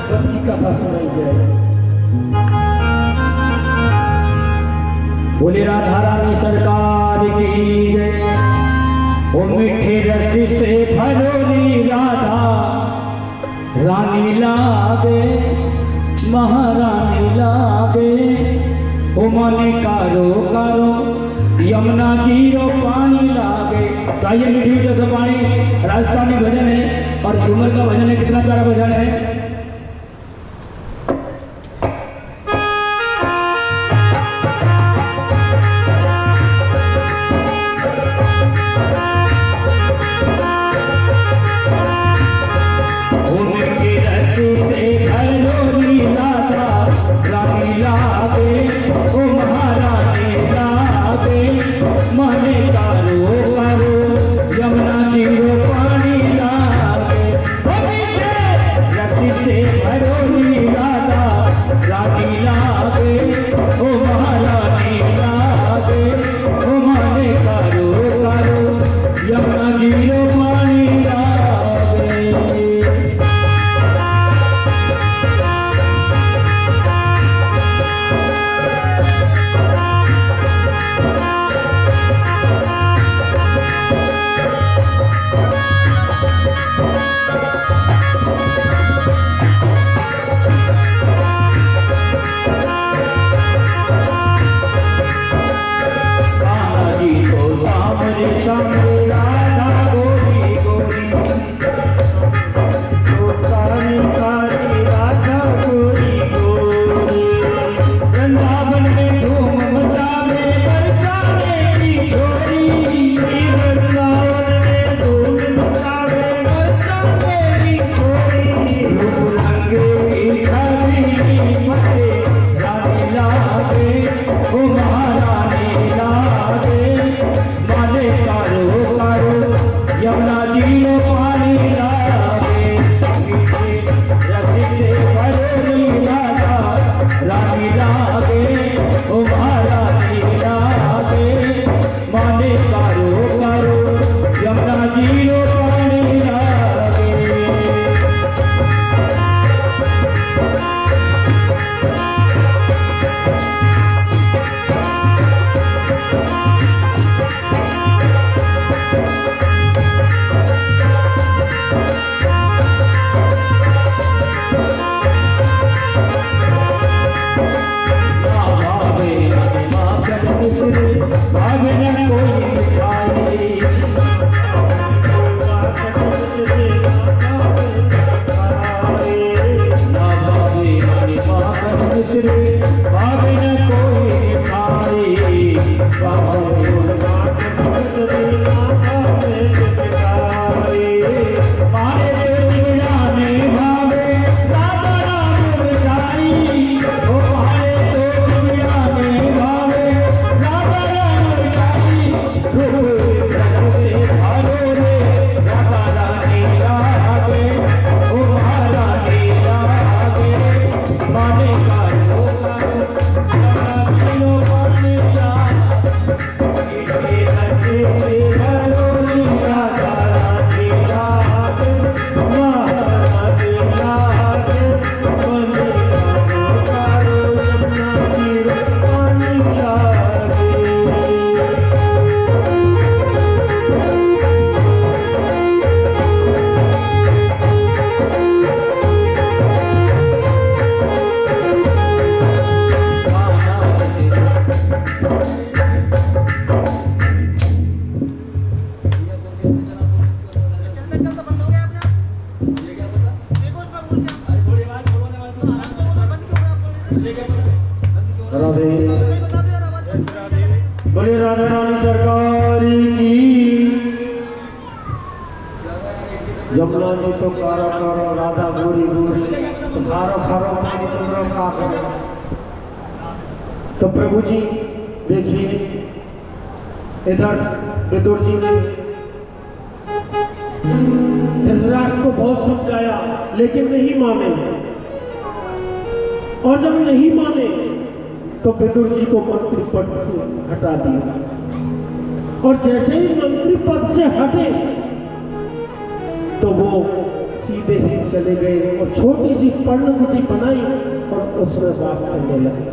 बचपन की कथा सुनाई जाए। बोले राधा रानी सरकार की जय। ओ मीठे रस से भरोली राधा रानी लागे, महारानी लागे। ओ माने कारो कारो यमुना जीरो पानी लागे। तो आइए मीठी मीठी से पानी राजस्थानी भजन है और झूमर का भजन है। कितना प्यारा भजन है। बोले राधा रानी सरकार की। जमुना जी तो कारो कारो राधा गोरी गोरी, तो खारो खारो पानी चुमरो का करे। तो प्रभु जी देखिए इधर विदुर जी ने धृतराष्ट्र को बहुत समझाया लेकिन नहीं माने, और जब नहीं माने तो विदुर जी को मंत्री पद से हटा दिया। और जैसे ही मंत्री पद से हटे तो वो सीधे ही चले गए और छोटी सी पर्णकुटी बनाई और उसमें वास करने लगे।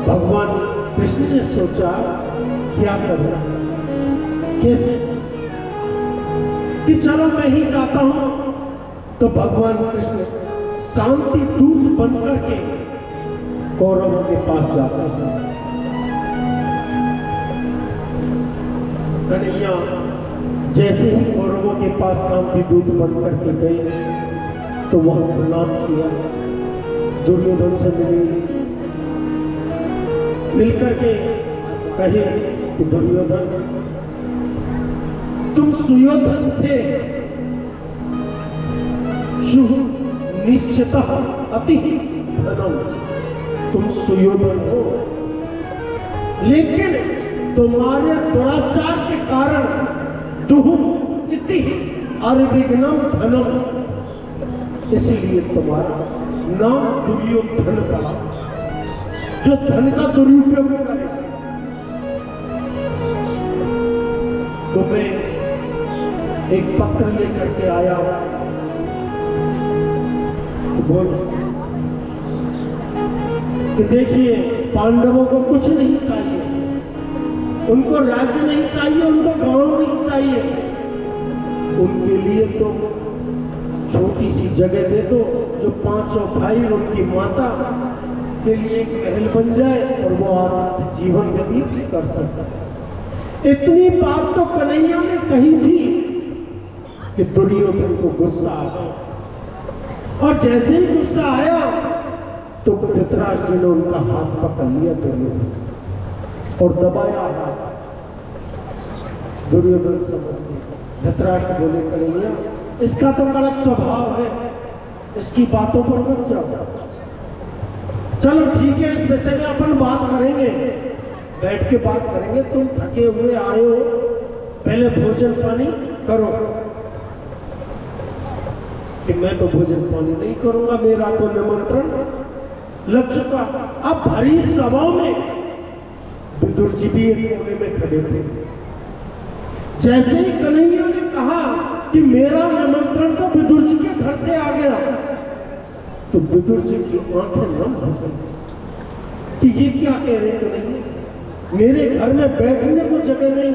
भगवान कृष्ण ने सोचा क्या करना, कैसे कि चलो मैं ही जाता हूं। तो भगवान कृष्ण शांति दूत बनकर के कौरवों के पास जाते हैं। कन्हैया जैसे ही कौरवों के पास शांति दूत बनकर के गए तो वह प्रणाम किया, दुर्योधन से मिले, मिलकर के कहे कि दुर्योधन तुम सुयोधन थे, शुभ निश्चितः अति धनम, तुम सुयोधन हो, लेकिन तुम्हारे दुराचार के कारण दुह इति अविघ्नम धनम, इसलिए तुम्हारा नाम दुर्योधन पड़ा, जो धन का दुरुपयोग करे। तो मैं एक पत्र लेकर के आया, तो बोलो कि देखिए पांडवों को कुछ नहीं चाहिए, उनको राज्य नहीं चाहिए, उनको गांव नहीं चाहिए, उनके लिए तो छोटी सी जगह दे दो जो पांचों भाई और उनकी माता के लिए एक महल बन जाए और वो आसान से जीवन व्यतीत कर सकता। इतनी बात तो कन्हैया ने कही थी कि दुर्योधन को गुस्सा आ गया, और जैसे ही गुस्सा आया तो धृतराष्ट्र जी ने उनका हाथ पकड़ लिया दुर्योधन और दबाया। दुर्योधन समझ गया। धृतराष्ट्र बोले कन्हैया इसका तो कड़क स्वभाव है, इसकी बातों पर मत जाओ, चलो ठीक है इस विषय में अपन बात करेंगे, बैठ के बात करेंगे, तुम थके हुए आए हो, पहले भोजन पानी करो। कि मैं तो भोजन पानी नहीं करूंगा, मेरा तो निमंत्रण लग चुका। अब भरी सभा में विदुर जी भी एक कोने में खड़े थे। जैसे ही कन्हैया ने कहा कि मेरा निमंत्रण तो विदुर जी के घर से आ गया, तो विदुर जी की आंखें नम हो गई कि ये क्या कह रहे कन्हैया, मेरे घर में बैठने को जगह नहीं,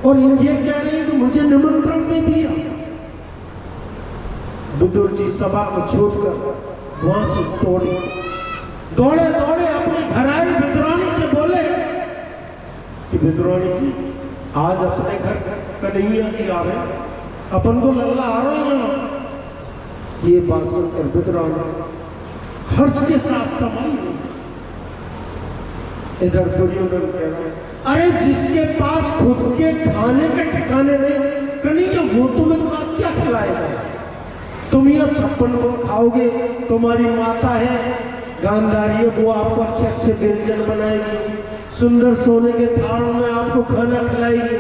और ये कह रहे हैं कि मुझे निमंत्रण दे दिया। विदुर जी सभा को छोड़कर वहां से दौड़े दौड़े अपने घर आए, विदुरानी से बोले कि विदुरानी जी आज अपने घर कन्हैया जी आ रहे, अपन को लल्ला आ रहा है। ये बात सुनकर विदुरानी हर्ष के साथ समाई। इधर दुर्योधन कह रहा है अरे जिसके पास खुद के खाने के ठिकाने नहीं, कन्हैया वो तुम्हें क्या खिलाएगा, तुम ये 56 को खाओगे, तुम्हारी माता है गांधारी, वो आपको अच्छे अच्छे व्यंजन बनाएगी, सुंदर सोने के थाल में आपको खाना खिलाएगी,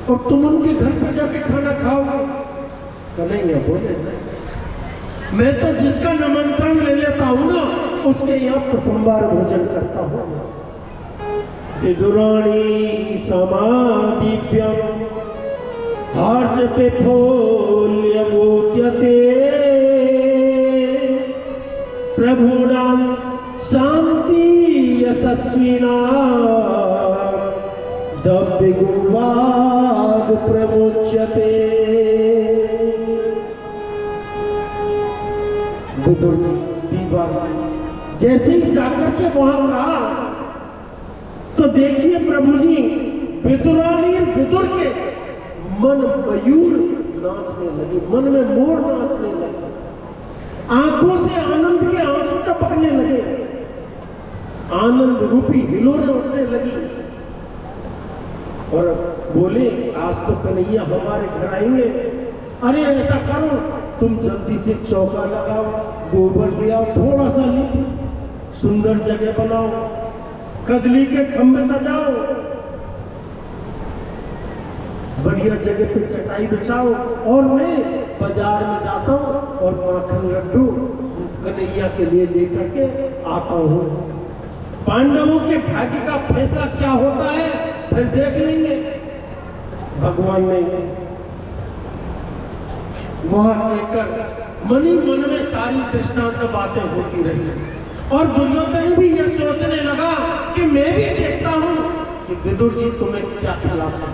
और तुम उनके घर पे जाके खाना खाओगे। कन्हैया बोले मैं तो जिसका निमंत्रण ले लेता हूं ना, उसके यहाँ प्रथम बार भोजन करता हूं। विदुराणी समादीप्यम हर्ष पे फोल्यमोद्यते प्रभुनाम शांति यशस्विना दब्दिगुवाद प्रमुच्यते। विदुर जी दीवार जैसे ही जाकर के वहां कहा तो देखिए प्रभु जी विदुरानी विदुर के मन मयूर नाचने लगी, मन में मोर नाचने लगे, आंखों से आनंद के आंसू टपकने लगे, आनंद रूपी हिलोरें उठने लगी, और बोले आज तो कन्हैया हमारे घर आएंगे। अरे ऐसा करो तुम जल्दी से चौका लगाओ, गोबर ले आओ, थोड़ा सा लिखो, सुंदर जगह बनाओ, कदली के खंभे सजाओ, बढ़िया जगह पे चटाई बिछाओ, और मैं बाजार में जाता हूँ और माखन लड्डू कन्हैया के लिए लेकर के आता हूँ। पांडवों के भाग्य का फैसला क्या होता है फिर देख लेंगे। भगवान ने वहां लेकर मन ही मन में सारी दृष्टांत बातें होती रही और दुर्योधन भी यह सोचने लगा कि मैं भी देखता हूं कि विदुर जी तुम्हें क्या खिलाता है,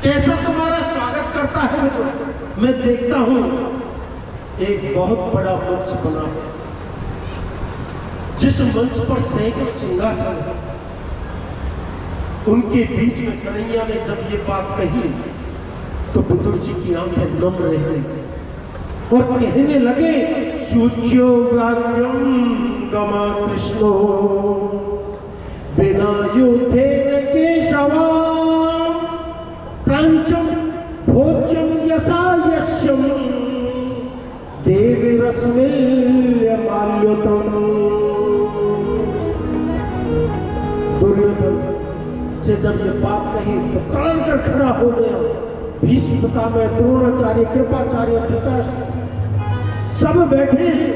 कैसा तुम्हारा स्वागत करता है विदुर। मैं देखता हूं एक बहुत बड़ा मंच बना है, जिस मंच पर सैकड़ों सिंहासन है। उनके बीच में कन्हैया ने जब ये बात कही तो विदुर जी की आंखें नम रह गई और कहने लगे शुच्यो व्याघ्रम गमा कृष्णो बिना युद्धे केशवा प्रांचम भोज्यम यसा यश्यम देवी रश्मिल्य माल्योतम। दुर्योधन से जब ये बात कही तो कड़न कर खड़ा हो गया। भीष्म पितामह, द्रोणाचार्य, कृपाचार्य, धृतराष्ट्र सब बैठे हैं।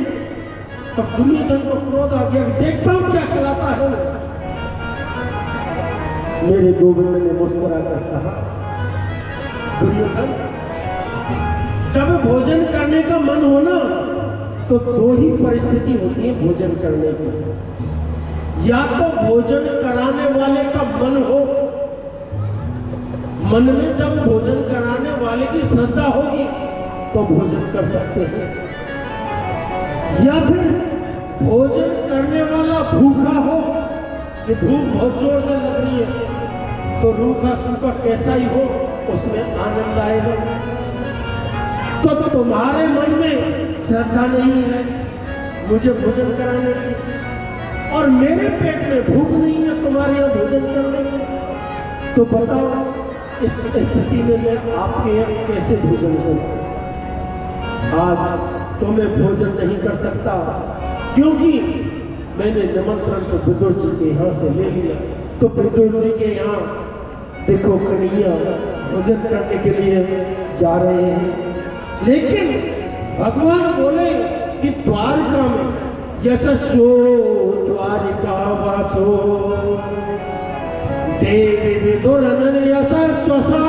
तब दुर्योधन को क्रोध आ गया, देखता हूं क्या खिलाता है। मेरे गोविंद ने मुस्कुरा कर कहा, दुर्योधन जब भोजन करने का मन हो ना तो दो ही परिस्थिति होती है भोजन करने की। या तो भोजन कराने वाले का मन हो, मन में जब भोजन कराने वाले की श्रद्धा होगी तो भोजन कर सकते हैं, या फिर भोजन करने वाला भूखा हो कि भूख बहुत जोर से लग रही है तो रूखा सूखा कैसा ही हो उसमें आनंद आएगा। तो तुम्हारे मन में श्रद्धा नहीं है मुझे भोजन कराने की और मेरे पेट में भूख नहीं है तुम्हारे यहाँ भोजन करने की, तो बताओ इस स्थिति में मैं आपके यहाँ कैसे भोजन करूं। आज तो मैं भोजन नहीं कर सकता क्योंकि मैंने निमंत्रण तो विदुर जी के यहाँ से ले लिया। तो विदुर जी के यहाँ देखो कन्हैया भोजन करने के लिए जा रहे हैं, लेकिन भगवान बोले कि द्वारका में यशस्वो द्वारिका वासो देवी विदुर यशस्वसा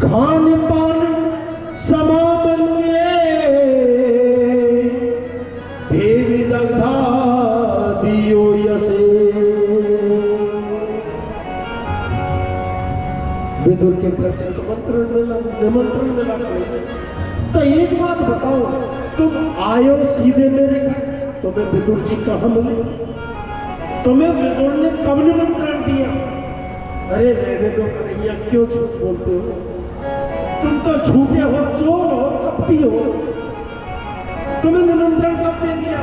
खान पान समामन्ये देवी दग्धा दियो यसे। विदुर के घर से निमंत्रण मिला। तो एक बात बताओ, तुम आयो सीधे मेरे घर, तुम्हें विदुर जी कहाँ मिले? तुम्हें विदुर ने कब निमंत्रण दिया? अरे रहने दो कन्हैया, क्यों झूठ बोलते हो? तुम तो झूठे हो, चोर हो, कपटी हो। तुम्हें निमंत्रण कब दे दिया?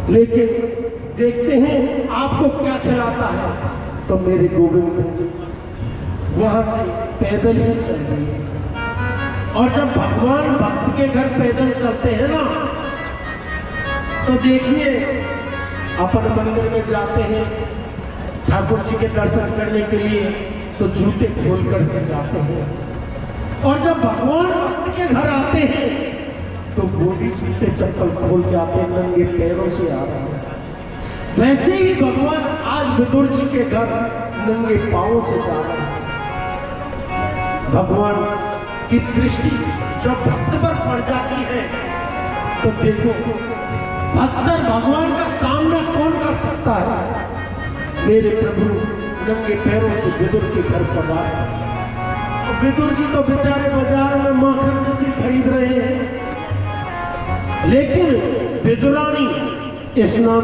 लेकिन देखते हैं आपको क्या खिलाता है। तो मेरे गोविंद वहां से पैदल ही चल रहे हैं और जब भगवान भक्त के घर पैदल चलते हैं ना तो देखिए अपन मंदिर में जाते हैं ठाकुर जी के दर्शन करने के लिए तो जूते खोल करके जाते हैं और जब भगवान भक्त के घर आते हैं तो वो भी जूते चप्पल खोल के आते हैं, नंगे पैरों से आ रहे हैं। वैसे ही भगवान आज विदुर जी के घर नंगे पांवों से जा रहे हैं। भगवान की दृष्टि जब भक्त पर पड़ जाती है तो देखो भक्तर भगवान का सामना कौन कर सकता है। मेरे प्रभु नंगे पैरों से विदुर के घर पर आए। विदुर जी तो बेचारे बाजार में माखन मिश्री खरीद रहे हैं, लेकिन विदुरानी स्नान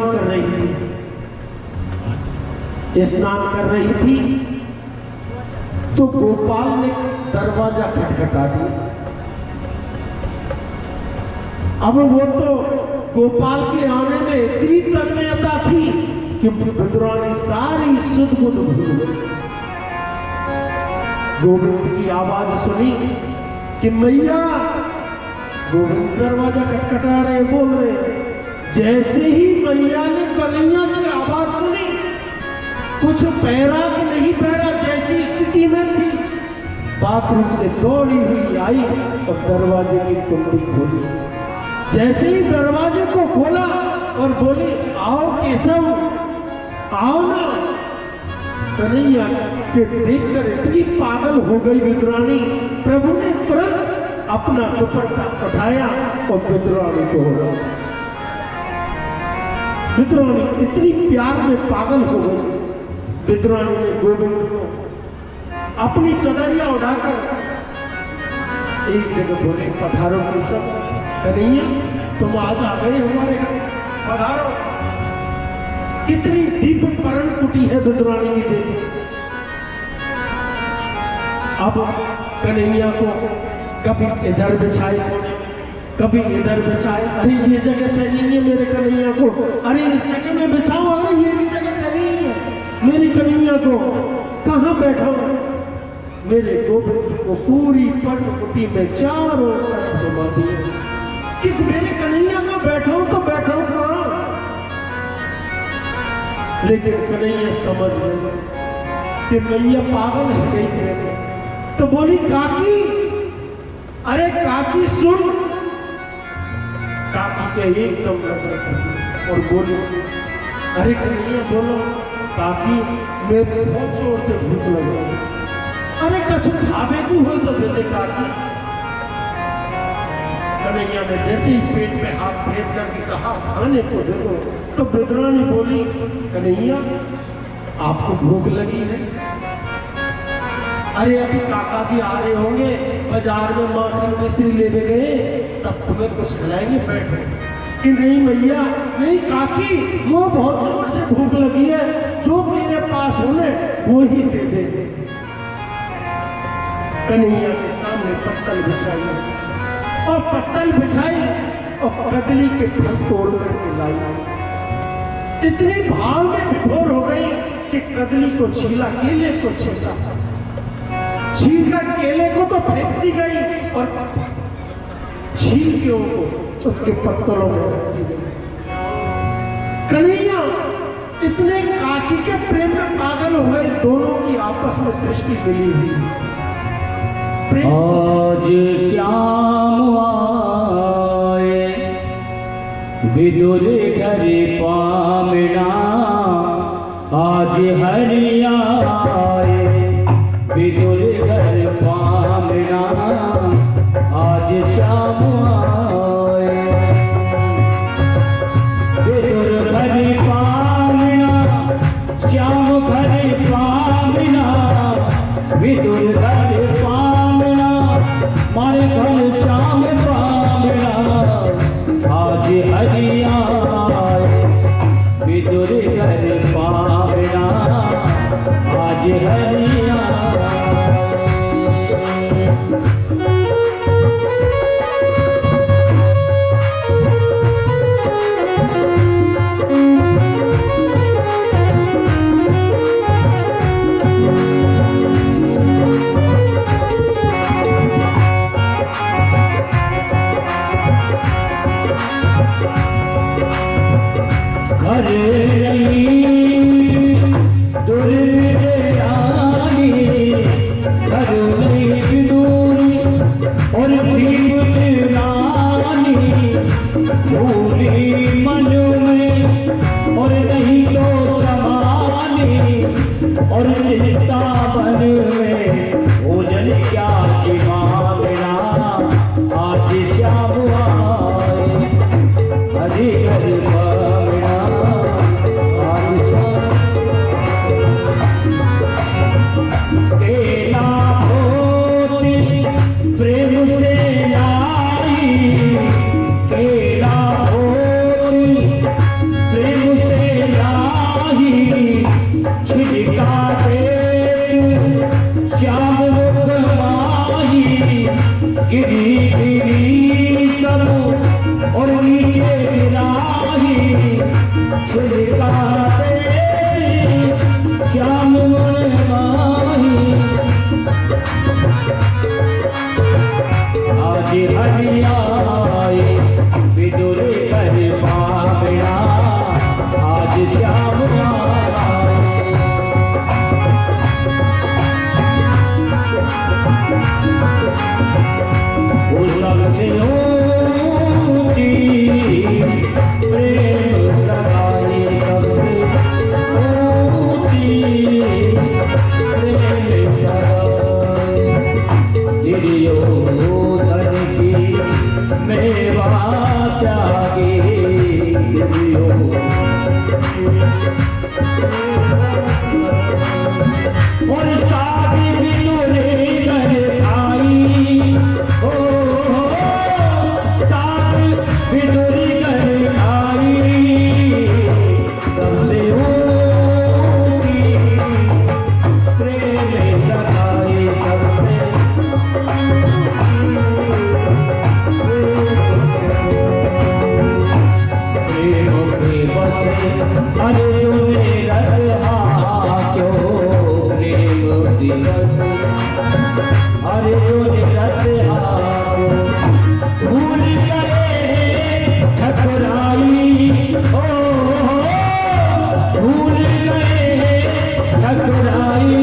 कर रही थी तो गोपाल ने दरवाजा खटखटा दिया। अब वो तो गोपाल के आने में इतनी तन्मयता थी कि विदुरानी सारी सुध बुध भूल गई। गोविंद की आवाज सुनी कि मैया, गोविंद दरवाजा खटखटा रहे, बोल रहे। जैसे ही मैया ने कन्हैया की आवाज सुनी, कुछ पैरा कि नहीं पैरा जैसी स्थिति में थी, बाथरूम से दौड़ी हुई आई और दरवाजे की कुंडी खोली। जैसे ही दरवाजे को खोला और बोली, आओ केशव, आओ ना। कन्हैया के देखकर इतनी पागल हो गई विद्राणी, प्रभु ने तुरंत अपना दुपट्टा उठाया और विद्राणी को होगा। विद्राणी इतनी प्यार में पागल हो गई, विद्राणी ने गोविंद को अपनी चदरिया उठाकर एक जगह बोले, पधारो के सब। कन्हैया तुम आज आ गए हमारे घर, पधारो। कितनी दिव्य परण कुटी है विद्राणी की देवी। अब कन्हैया को कभी इधर बिछाए कोने, कभी इधर बिछाए, अरे ये जगह सही नहीं है मेरे कन्हैया को, अरे इस जगह में बिछाओ, अरे ये भी जगह सही नहीं है मेरी कन्हैया को, कहाँ बैठाऊं। मेरे गोविंद को पूरी पर्णकुटी में चारों तरफ घुमा दिए कि मेरे कन्हैया को बैठाऊं तो बैठाऊं कहाँ। लेकिन कन्हैया समझ गए कि मैया पागल है गई, तो बोली काकी, अरे काकी सुन। काकी के एकदम नजर पड़ी और बोली, अरे कन्हैया बोलो। काकी मैं बहुत जोर से भूख लगा, अरे कछु खावे को हो तो दे दे काकी। कन्हैया ने जैसे ही पेट में हाथ फेर करके कहा खाने को दे दो, तो विद्राणी बोली, कन्हैया आपको भूख लगी है? अरे अभी काका जी आ रहे होंगे, बाजार में माखन मिश्री लेने गए, तब तुम्हें कुछ खिलाएंगे, बैठो। कि नहीं भैया, नहीं काकी, वो बहुत जोर से भूख लगी है, जो मेरे पास होने वो ही दे दे। कन्हैया के सामने पत्तल बिछाई और पत्तल बिछाई और कदली के फल तोड़ करके लाई। इतनी भाव में विभोर हो गई कि कदली को छीला, केले को छीला, छीलकर केले को तो फेंक दी गई और छील के उनको उसके पत्तलों में रख दी गई। कन्हैया इतने काकी के प्रेम में पागल हो गए, दोनों की आपस में दृष्टि मिली हुई। आज श्याम आए विदुर घर पामना, आज हरिया आए विदुर घर पामना, आज श्याम आए विदुर घर पामना, श्याम घर पामना, विदुर घर पामना, मारे घर श्याम पामना, आज हरिया आए विदुर घर पामना, आज हरिया और चिंता बन में भोजन क्या जिमावना, आज श्याम आए हरि घर पावना, आज केला भोती प्रेम से लाई, केला भोती प्रेम से लाई, छिड़का श्याम मुख माही, गिरी गिरी सब और नीचे गिराही, छिड़का श्याम मुख माही, आज हरिया आए विदुर घर पावना, आज श्याम आए वो सबसे ऊंची प्रेम सगाई, सबसे ऊंची और शादी बिदुरी घर आई हो शादी बिदुरी घर आई सबसे ऊंची प्रेम सगाई सबसे प्रेम के बसे अर्जुन रहा क्यों प्रेम दिवस अर्जुन रहा भूल गए ठकुराई ओ भूल गए ठकुराई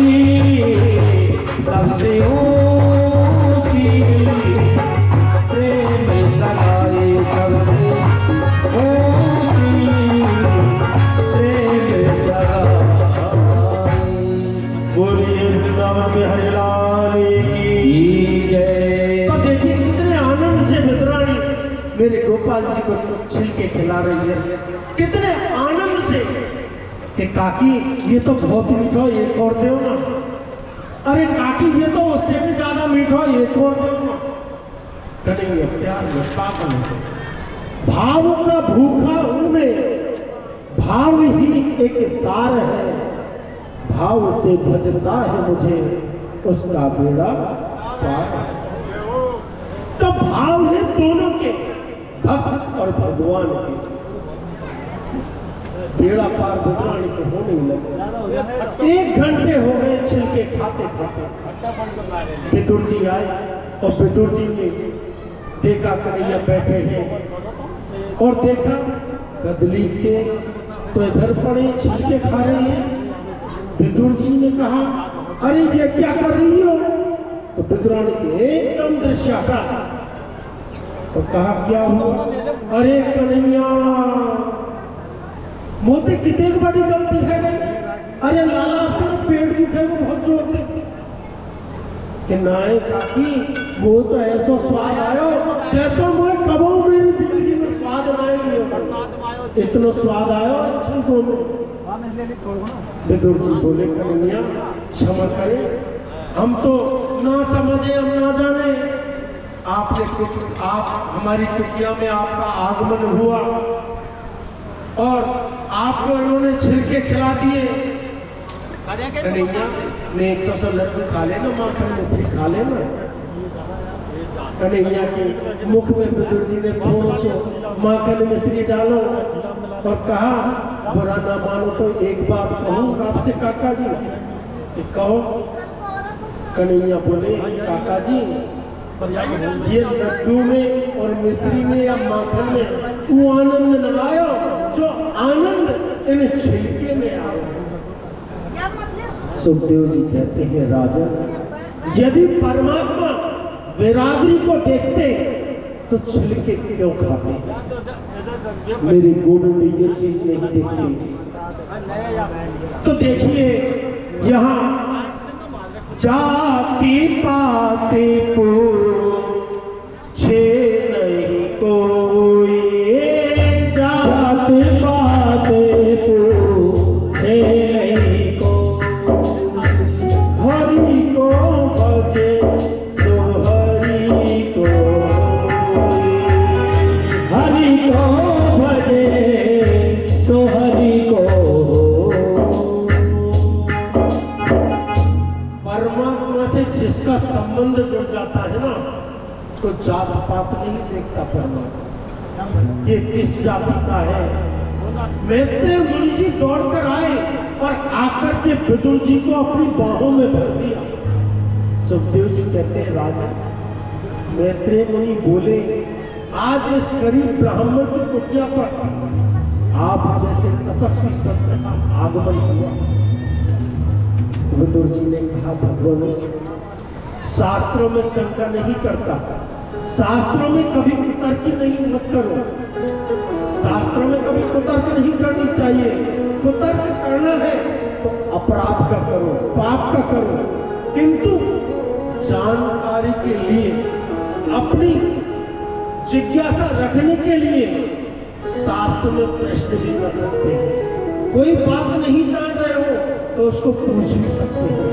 सबसे ऊंची प्रेम सगाई सबसे ऊंची प्रेम सगाई। बोलिए वृंदावन में हरिलाल की जय। तो देखिए कितने आनंद से मित्राणी मेरे गोपाल जी को छिलके खिला रही है, कितने आनंद से कि काकी ये तो बहुत मीठा, एक और दो ना। अरे काकी ये तो उससे भी ज्यादा मीठा, एक और दो ना। करेंगे प्यार में पागल हो गए। भाव का भूखा उनमें भाव ही एक सार है, भाव से भजता है मुझे उसका बेड़ा पार है। तो भाव है दोनों के, भक्त और भगवान के। बेड़ा पार विद्राणी को हो नहीं लगा। 1 घंटे हो गए छिलके खाते खाते। विदुर जी आए और विदुर जी ने देखा कन्हैया बैठे हैं और देखा कदली के तो इधर पड़े छिलके खा रहे हैं। विदुर जी ने कहा अरे ये क्या कर रही हो? तो विद्राणी के एकदम दृश्य हटा तो कहा क्या हुआ? अरे कन्हैया मोती कितने बड़ी गलती है गई। अरे लाला तेरा पेट दुखे को बहुत जोर दे कि नाय काकी वो तो ऐसा स्वाद आयो जैसा मैं कबो मेरी जिंदगी में स्वाद नाय लियो, इतना स्वाद आयो अच्छा को। विदुर जी बोले कन्हैया क्षमा करें, हम तो ना समझे, हम ना जाने। आप हमारी कुटिया में आपका आगमन हुआ और आपको इन्होंने छिलके खिला दिए। कन्हैया ने 100 लड्डू खा लेना, माखन मिश्री खा लेना। कन्हैया के मुख में विदुर जी ने थोड़ा सा माखन मिश्री डालो और कहा बुरा ना मानो तो एक बात कहूँ आपसे काका जी कि कहो। कन्हैया बोले काका जी ये लड्डू में और मिश्री में या माखन में तू आनंद न आयो जो आनंद इन छिलके में आयो। सुखदेव जी कहते हैं राजा यदि परमात्मा विरादरी को देखते तो छिलके क्यों खाते? मेरे गोविंद ये चीज नहीं देखते। तो देखिए यहाँ जाति पाते पूछे नहीं कोई, जाति पाते पूछे नहीं कोई, हरि को भजे सो हरि को, हरि को भजे सो हरि को। परमात्मा से जिसका संबंध जुड़ जाता है ना तो जात पात नहीं देखता परमात्मा ये किस जाति का है। मैत्रेय मुनि जी दौड़कर आए और आकर के विदुर जी को अपनी बाहों में भर दिया। सुखदेव जी कहते हैं राजा मैत्रेय मुनि बोले आज इस गरीब ब्राह्मण की कुटिया पर आप जैसे तपस्वी संत का आगमन हुआ। विदुर जी ने कहा भगवान शास्त्रों में शंका नहीं करता, शास्त्रों में कभी कुतर्क नहीं मत करो, शास्त्रों में कभी कुतर्क नहीं करनी चाहिए। कुतर्क करना है तो अपराध का करो, पाप का करो, किंतु जानकारी के लिए अपनी जिज्ञासा रखने के लिए शास्त्र में प्रश्न भी कर सकते हैं। कोई बात नहीं जान रहे हो तो उसको पूछ भी सकते हो,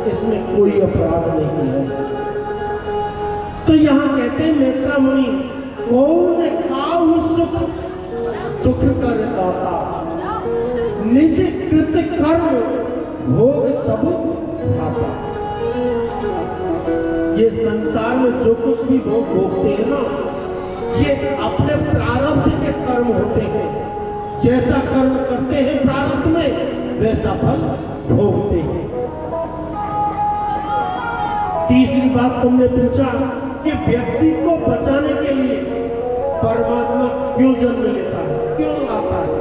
इसमें कोई अपराध नहीं है। तो यहाँ कहते हैं नेत्रा मुनि, कौन काहू सुख दुख कर दाता, निज कृत कर्म भोग सब खाता। ये संसार में जो कुछ भी भोग भोगते हैं ना, ये अपने प्रारब्ध के कर्म होते हैं। जैसा कर्म करते हैं प्रारब्ध में, वैसा फल भोगते हैं। तीसरी बात तुमने पूछा कि व्यक्ति को बचाने के लिए परमात्मा क्यों जन्म लेता है, क्यों आता है?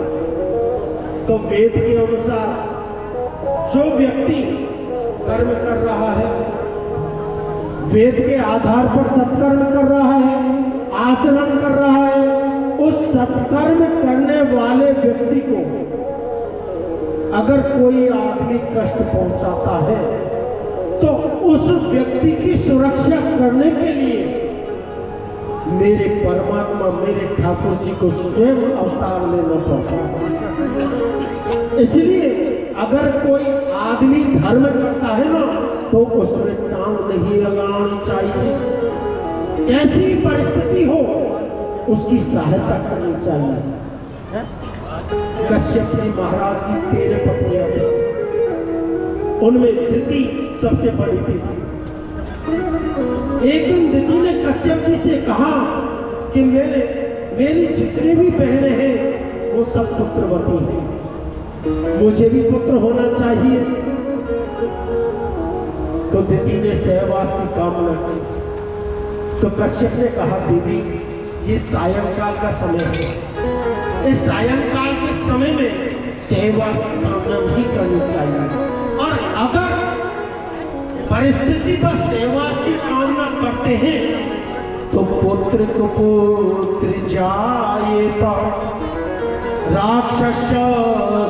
तो वेद के अनुसार जो व्यक्ति कर्म कर रहा है, वेद के आधार पर सत्कर्म कर रहा है, आचरण कर रहा है, उस सत्कर्म करने वाले व्यक्ति को अगर कोई आदमी कष्ट पहुंचाता है तो उस व्यक्ति की सुरक्षा करने के लिए मेरे परमात्मा, मेरे ठाकुर जी को स्वयं अवतार लेना पड़ता है। इसलिए अगर कोई आदमी धर्म करता है ना, तो उसमें टांग नहीं लगानी चाहिए। ऐसी परिस्थिति हो, उसकी सहायता करनी चाहिए। कश्यप जी महाराज की 13 पत्नियां थी, उनमें दिति सबसे बड़ी थी। एक दिन दिति ने कश्यप जी से कहा कि मेरी जितनी भी बहनें हैं वो सब पुत्रवती हैं, मुझे भी पुत्र होना चाहिए। तो दिति ने सहवास की कामना की। तो कश्यप ने कहा, दीदी ये सायंकाल का समय है, इस सायंकाल के समय में सहवास की कामना नहीं करनी चाहिए, और अगर परिस्थिति पर सहवास की कामना करते हैं तो पुत्र को पुत्र जायेता, राक्षस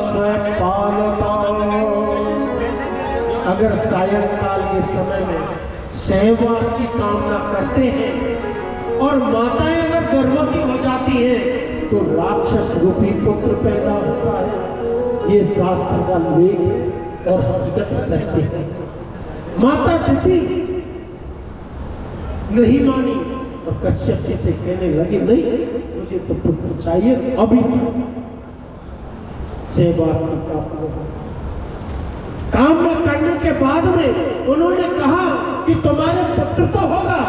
स्वयं पालता। अगर सायंकाल के समय में सहवास की कामना करते हैं और माताएं अगर गर्भवती हो जाती हैं तो राक्षस रूपी पुत्र पैदा होता है। ये शास्त्र का लेख है और हकीकत सत्य है। माता दिति नहीं मानी और कश्यप जी से कहने लगी, नहीं मुझे तो पुत्र चाहिए, अभी सहवास की कामना करने के बाद में उन्होंने कहा कि तुम्हारे पुत्र तो होगा,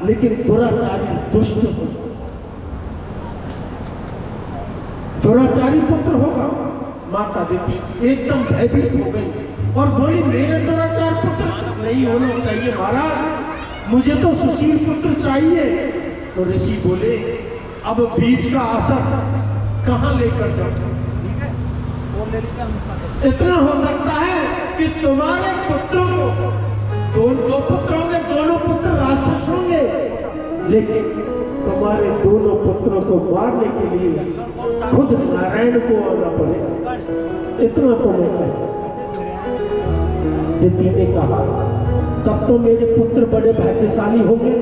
लेकिन दुराचारी दुष्ट हो, दुराचारी पुत्र होगा। माता दिति एकदम भयभीत हो गई और बोली, मेरे दुराचार पुत्र नहीं होना चाहिए महाराज, मुझे तो सुशील पुत्र चाहिए। तो ऋषि बोले, अब बीज का असर कहां लेकर जाओ? इतना हो सकता है कि तुम्हारे पुत्रों को दो पुत्र होंगे, दोनों पुत्र राक्षस होंगे, लेकिन तुम्हारे दोनों पुत्रों को मारने के लिए खुद नारायण को आना पड़ेगा। इतना तो मैं कह सकता। दिति ने कहा, तब तो मेरे पुत्र बड़े भाग्यशाली होंगे